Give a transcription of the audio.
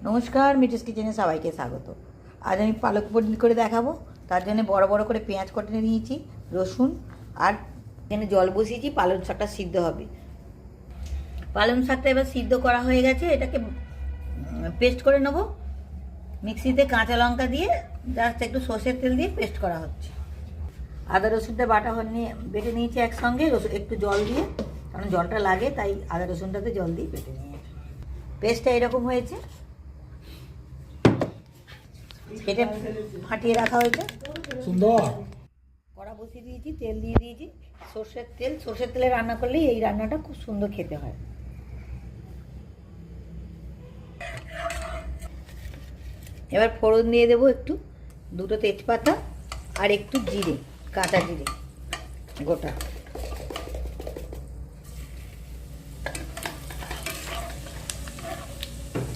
নমস্কার, মিঠুস কিচেনে সবাইকে স্বাগত। আজ আমি পালক পনির করে দেখাবো। তার জন্য বড় বড় করে পেঁয়াজ কেটে নিয়েছি, রসুন, আর এখানে জল বসিয়েছি, পালং শাকটা সিদ্ধ হবে। পালং শাকটা এবার সিদ্ধ করা হয়ে গেছে, এটাকে পেস্ট করে নেবো মিক্সিতে। কাঁচা লঙ্কা দিয়ে জাস্ট একটু সর্ষের তেল দিয়ে পেস্ট করা হচ্ছে। আদা রসুনটা বাটা নিয়ে বেটে নিয়েছি একসঙ্গে, একটু জল দিয়ে, কারণ জলটা লাগে তাই আদা রসুনটাতে জল দিয়ে বেটে নিয়েছি। পেস্টটা এরকম হয়েছে, কেটে ফাটিয়ে রাখা হয়েছে। সুন্দর। কড়া বসিয়ে দিয়েছি, তেল দিয়ে দিয়েছি, সর্ষের তেলে রান্না করলেই এই রান্নাটা খুব সুন্দর খেতে হয়। এবার ফোড়ন দিয়ে দেবো একটু, দুটো তেজপাতা আর একটু জিরে, কাঁচা জিরে গোটা।